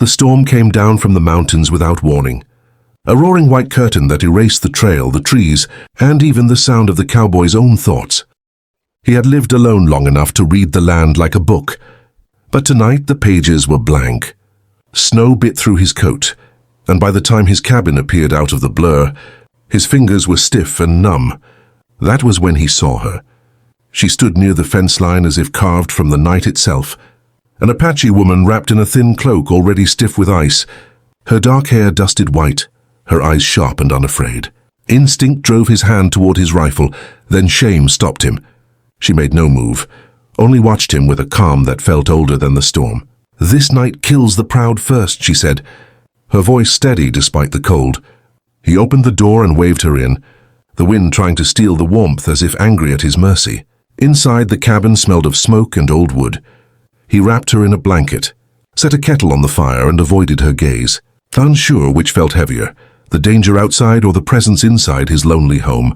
The storm came down from the mountains without warning. A roaring white curtain that erased the trail, the trees, and even the sound of the cowboy's own thoughts. He had lived alone long enough to read the land like a book, but tonight the pages were blank. Snow bit through his coat, and by the time his cabin appeared out of the blur, his fingers were stiff and numb. That was when he saw her. She stood near the fence line as if carved from the night itself. An Apache woman wrapped in a thin cloak already stiff with ice, her dark hair dusted white, her eyes sharp and unafraid. Instinct drove his hand toward his rifle, then shame stopped him. She made no move, only watched him with a calm that felt older than the storm. "This night kills the proud first," she said, her voice steady despite the cold. He opened the door and waved her in, the wind trying to steal the warmth as if angry at his mercy. Inside, the cabin smelled of smoke and old wood. He wrapped her in a blanket, set a kettle on the fire and avoided her gaze, unsure which felt heavier, the danger outside or the presence inside his lonely home.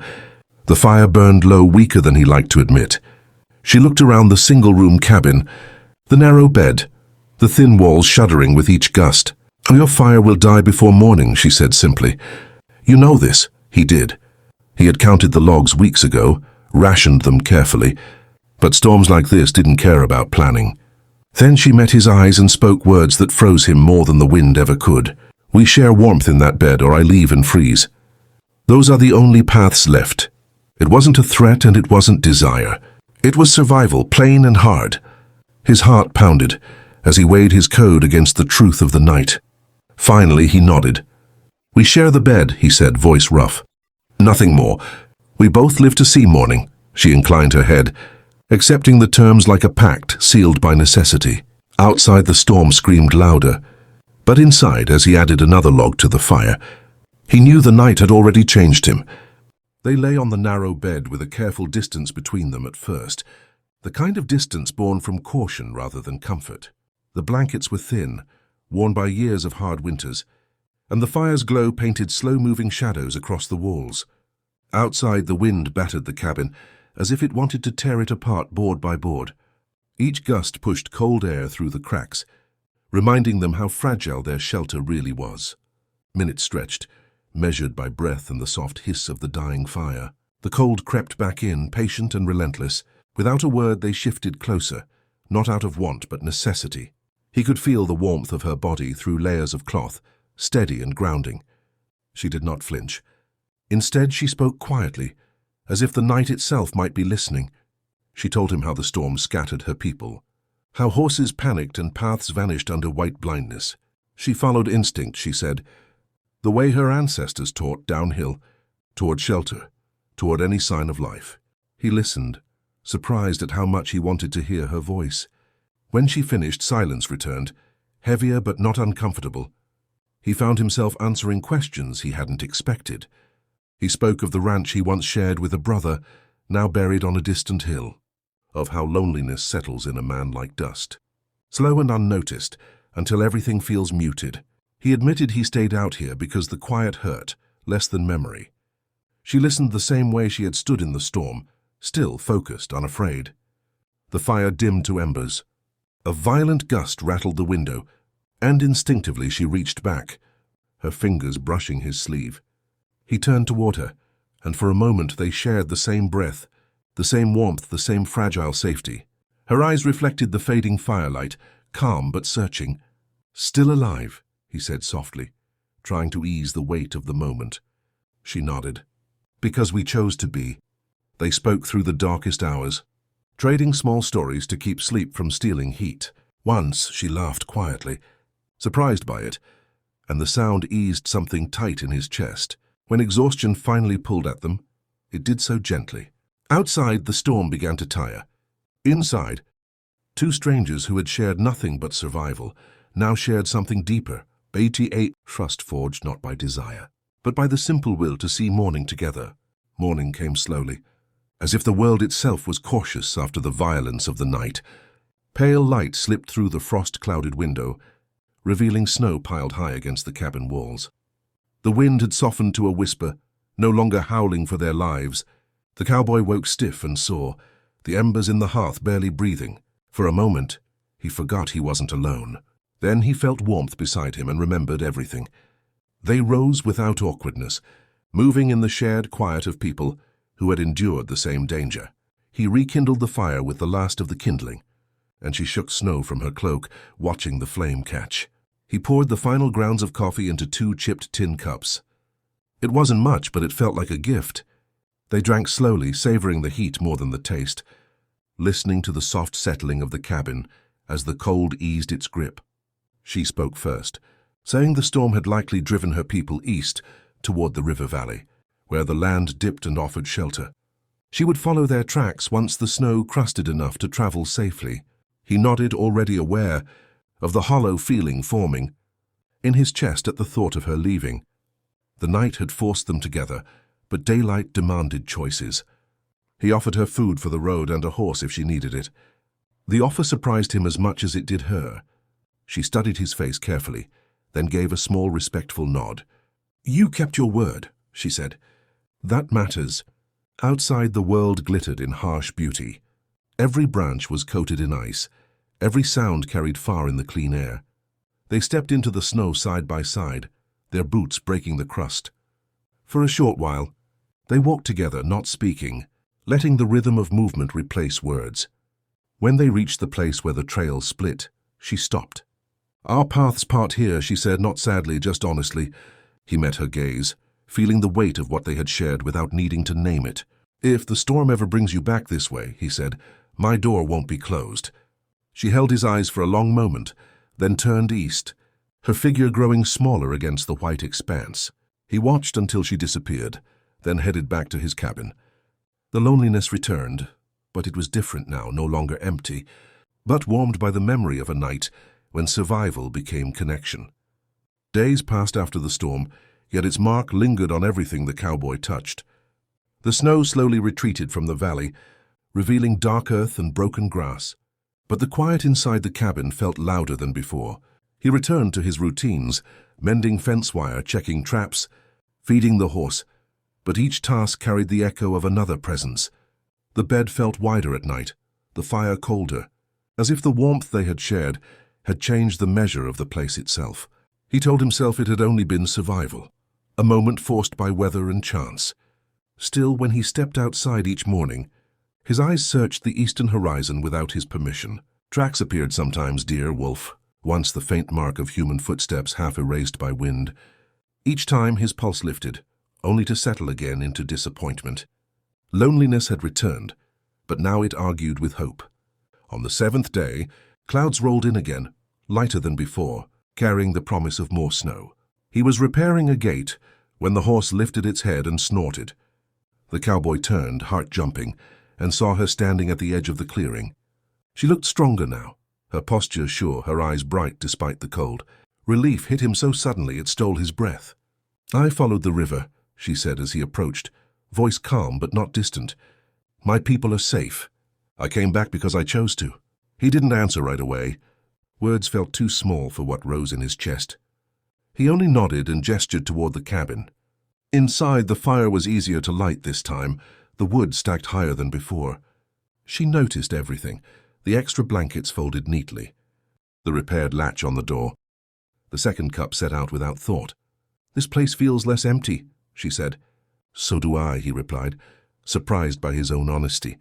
The fire burned low, weaker than he liked to admit. She looked around the single-room cabin, the narrow bed, the thin walls shuddering with each gust. "Your fire will die before morning," she said simply. "You know this." He did. He had counted the logs weeks ago, rationed them carefully, but storms like this didn't care about planning. Then she met his eyes and spoke words that froze him more than the wind ever could. "We share warmth in that bed, or I leave and freeze. Those are the only paths left." It wasn't a threat and it wasn't desire. It was survival, plain and hard. His heart pounded as he weighed his code against the truth of the night. Finally, he nodded. "We share the bed," he said, voice rough. "Nothing more. We both live to see morning." She inclined her head, accepting the terms like a pact sealed by necessity. Outside, the storm screamed louder, but inside, as he added another log to the fire, he knew the night had already changed him. They lay on the narrow bed with a careful distance between them at first, the kind of distance born from caution rather than comfort. The blankets were thin, worn by years of hard winters, and the fire's glow painted slow-moving shadows across the walls. Outside, the wind battered the cabin, as if it wanted to tear it apart board by board. Each gust pushed cold air through the cracks, reminding them how fragile their shelter really was. Minutes stretched, measured by breath and the soft hiss of the dying fire. The cold crept back in, patient and relentless. Without a word, they shifted closer, not out of want but necessity. He could feel the warmth of her body through layers of cloth, steady and grounding. She did not flinch. Instead, she spoke quietly, as if the night itself might be listening. She told him how the storm scattered her people, how horses panicked and paths vanished under white blindness. She followed instinct, she said, the way her ancestors taught, downhill, toward shelter, toward any sign of life. He listened, surprised at how much he wanted to hear her voice. When she finished, silence returned, heavier but not uncomfortable. He found himself answering questions he hadn't expected. He spoke of the ranch he once shared with a brother, now buried on a distant hill, of how loneliness settles in a man like dust, slow and unnoticed, until everything feels muted. He admitted he stayed out here because the quiet hurt, less than memory. She listened the same way she had stood in the storm, still focused, unafraid. The fire dimmed to embers. A violent gust rattled the window, and instinctively she reached back, her fingers brushing his sleeve. He turned toward her, and for a moment they shared the same breath, the same warmth, the same fragile safety. Her eyes reflected the fading firelight, calm but searching. "Still alive," he said softly, trying to ease the weight of the moment. She nodded. "Because we chose to be." They spoke through the darkest hours, trading small stories to keep sleep from stealing heat. Once she laughed quietly, surprised by it, and the sound eased something tight in his chest. When exhaustion finally pulled at them, it did so gently. Outside, the storm began to tire. Inside, two strangers who had shared nothing but survival now shared something deeper, trust forged not by desire, but by the simple will to see morning together. Morning came slowly, as if the world itself was cautious after the violence of the night. Pale light slipped through the frost-clouded window, revealing snow piled high against the cabin walls. The wind had softened to a whisper, no longer howling for their lives. The cowboy woke stiff and sore, the embers in the hearth barely breathing. For a moment, he forgot he wasn't alone. Then he felt warmth beside him and remembered everything. They rose without awkwardness, moving in the shared quiet of people who had endured the same danger. He rekindled the fire with the last of the kindling, and she shook snow from her cloak, watching the flame catch. He poured the final grounds of coffee into 2 chipped tin cups. It wasn't much, but it felt like a gift. They drank slowly, savoring the heat more than the taste, listening to the soft settling of the cabin as the cold eased its grip. She spoke first, saying the storm had likely driven her people east toward the river valley, where the land dipped and offered shelter. She would follow their tracks once the snow crusted enough to travel safely. He nodded, already aware of the hollow feeling forming in his chest at the thought of her leaving. The night had forced them together, but daylight demanded choices. He offered her food for the road and a horse if she needed it. The offer surprised him as much as it did her. She studied his face carefully, then gave a small, respectful nod. "You kept your word," she said. "That matters." Outside, the world glittered in harsh beauty. Every branch was coated in ice. Every sound carried far in the clean air. They stepped into the snow side by side, their boots breaking the crust. For a short while, they walked together, not speaking, letting the rhythm of movement replace words. When they reached the place where the trail split, she stopped. "Our paths part here," she said, not sadly, just honestly. He met her gaze, feeling the weight of what they had shared without needing to name it. "If the storm ever brings you back this way," he said, "my door won't be closed." She held his eyes for a long moment, then turned east, her figure growing smaller against the white expanse. He watched until she disappeared, then headed back to his cabin. The loneliness returned, but it was different now, no longer empty, but warmed by the memory of a night when survival became connection. Days passed after the storm, yet its mark lingered on everything the cowboy touched. The snow slowly retreated from the valley, revealing dark earth and broken grass. But the quiet inside the cabin felt louder than before. He returned to his routines, mending fence wire, checking traps, feeding the horse, but each task carried the echo of another presence. The bed felt wider at night, the fire colder, as if the warmth they had shared had changed the measure of the place itself. He told himself it had only been survival, a moment forced by weather and chance. Still, when he stepped outside each morning, his eyes searched the eastern horizon without his permission. Tracks appeared sometimes, deer, wolf, once the faint mark of human footsteps half erased by wind. Each time his pulse lifted, only to settle again into disappointment. Loneliness had returned, but now it argued with hope. On the 7th day, clouds rolled in again, lighter than before, carrying the promise of more snow. He was repairing a gate when the horse lifted its head and snorted. The cowboy turned, heart jumping, and saw her standing at the edge of the clearing. She looked stronger now, her posture sure, her eyes bright despite the cold. Relief hit him so suddenly it stole his breath. "I followed the river," she said as he approached, voice calm but not distant. "My people are safe. I came back because I chose to." He didn't answer right away. Words felt too small for what rose in his chest. He only nodded and gestured toward the cabin. Inside, the fire was easier to light this time, the wood stacked higher than before. She noticed everything, the extra blankets folded neatly, the repaired latch on the door. The second cup set out without thought. "This place feels less empty," she said. "So do I," he replied, surprised by his own honesty.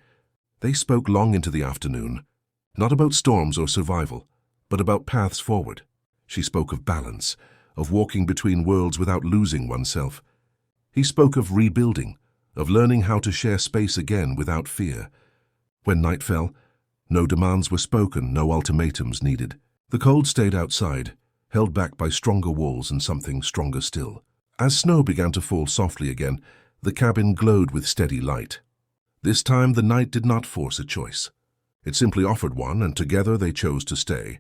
They spoke long into the afternoon, not about storms or survival, but about paths forward. She spoke of balance, of walking between worlds without losing oneself. He spoke of rebuilding, of learning how to share space again without fear. When night fell, no demands were spoken, no ultimatums needed. The cold stayed outside, held back by stronger walls and something stronger still. As snow began to fall softly again, the cabin glowed with steady light. This time the night did not force a choice. It simply offered one, and together they chose to stay.